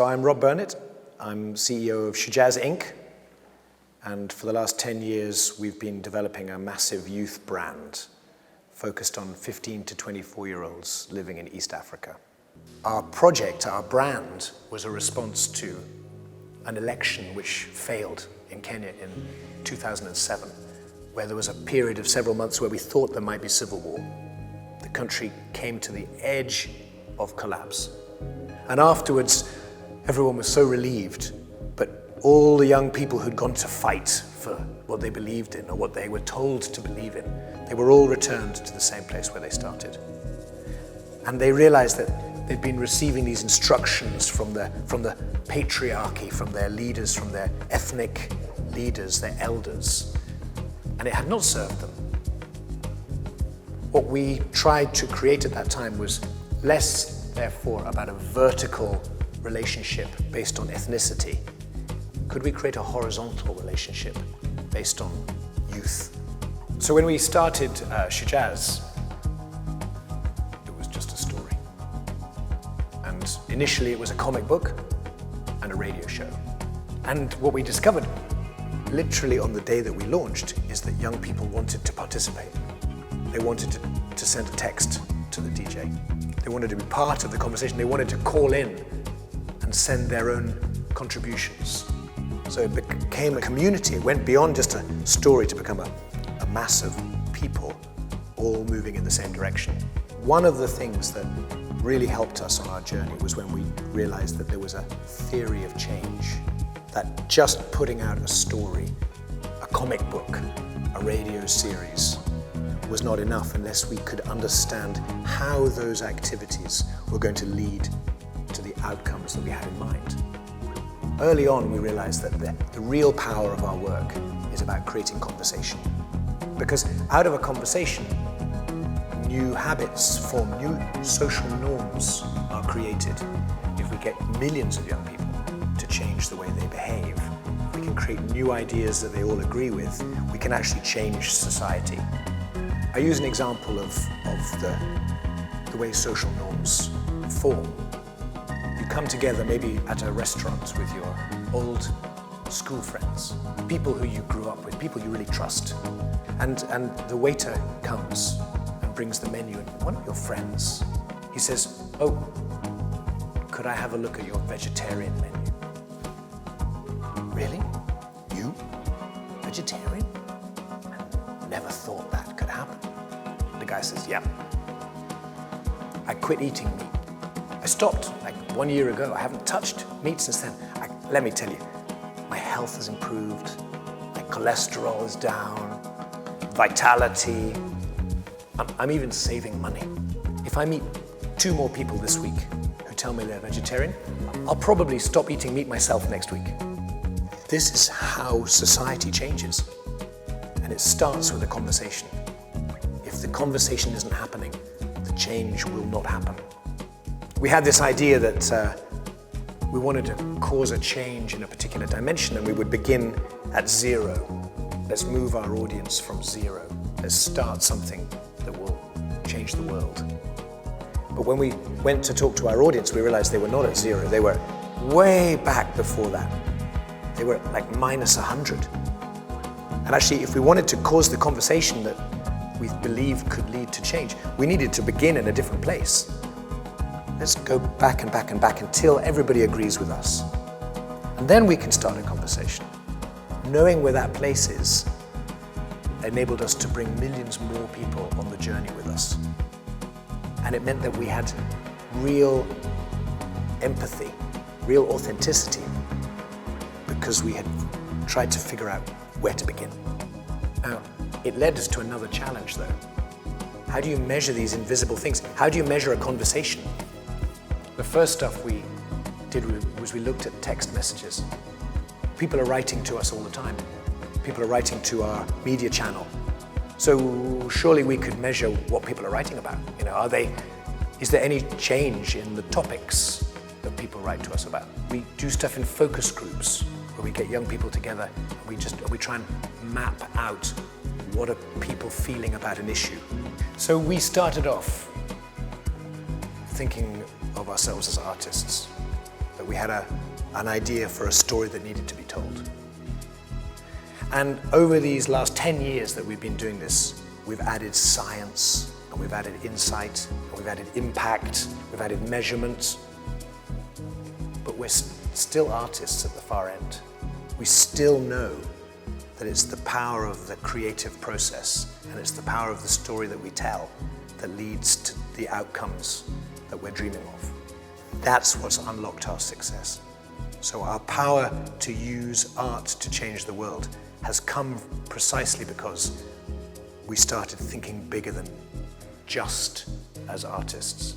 So I'm Rob Burnet. I'm CEO of Shujaaz Inc. And for the last 10 years, we've been developing a massive youth brand focused on 15 to 24-year-olds living in East Africa. Our project, our brand, was a response to an election which failed in Kenya in 2007, where there was a period of several months where we thought there might be civil war. The country came to the edge of collapse. And afterwards, everyone was so relieved, but all the young people who'd gone to fight for what they believed in or what they were told to believe in, they were all returned to the same place where they started. And they realized that they'd been receiving these instructions from the patriarchy, from their leaders, from their ethnic leaders, their elders, and it had not served them. What we tried to create at that time was less, therefore, about a vertical relationship based on ethnicity. Could we create a horizontal relationship based on youth? So when we started Shujaaz, it was just a story. And initially it was a comic book and a radio show. And what we discovered, literally on the day that we launched, is that young people wanted to participate. They wanted to send a text to the DJ. They wanted to be part of the conversation. They wanted to call in and send their own contributions. So it became a community. It went beyond just a story to become a mass of people all moving in the same direction. One of the things that really helped us on our journey was when we realized that there was a theory of change, that just putting out a story, a comic book, a radio series, was not enough unless we could understand how those activities were going to lead to the outcomes that we had in mind. Early on, we realized that the real power of our work is about creating conversation. Because out of a conversation, new habits form, new social norms are created. If we get millions of young people to change the way they behave, we can create new ideas that they all agree with, we can actually change society. I use an example of the way social norms form. You come together maybe at a restaurant with your old school friends, people who you grew up with, people you really trust. And the waiter comes and brings the menu, and one of your friends, he says, "Oh, could I have a look at your vegetarian menu?" "Really? You? Vegetarian? I never thought that could happen." The guy says, "Yeah. I quit eating meat. I stopped like 1 year ago. I haven't touched meat since then. Let me tell you, my health has improved, my cholesterol is down, vitality. I'm even saving money. If I meet 2 more people this week who tell me they're vegetarian, I'll probably stop eating meat myself next week." This is how society changes. And it starts with a conversation. If the conversation isn't happening, the change will not happen. We had this idea that we wanted to cause a change in a particular dimension, and we would begin at 0. Let's move our audience from 0. Let's start something that will change the world. But when we went to talk to our audience, we realized they were not at 0. They were way back before that. They were like minus 100. And actually, if we wanted to cause the conversation that we believed could lead to change, we needed to begin in a different place. Let's go back and back and back until everybody agrees with us. And then we can start a conversation. Knowing where that place is enabled us to bring millions more people on the journey with us. And it meant that we had real empathy, real authenticity, because we had tried to figure out where to begin. Now, it led us to another challenge though. How do you measure these invisible things? How do you measure a conversation? The first stuff we did was we looked at text messages. People are writing to us all the time. People are writing to our media channel. So surely we could measure what people are writing about. You know, is there any change in the topics that people write to us about? We do stuff in focus groups where we get young people together and we try and map out what are people feeling about an issue. So we started off thinking of ourselves as artists, that that we had an idea for a story that needed to be told. And over these last 10 years that we've been doing this, we've added science, and we've added insight, and we've added impact, we've added measurement. But we're still artists at the far end. We still know that it's the power of the creative process, and it's the power of the story that we tell that leads to the outcomes that we're dreaming of. That's what's unlocked our success. So our power to use art to change the world has come precisely because we started thinking bigger than just as artists.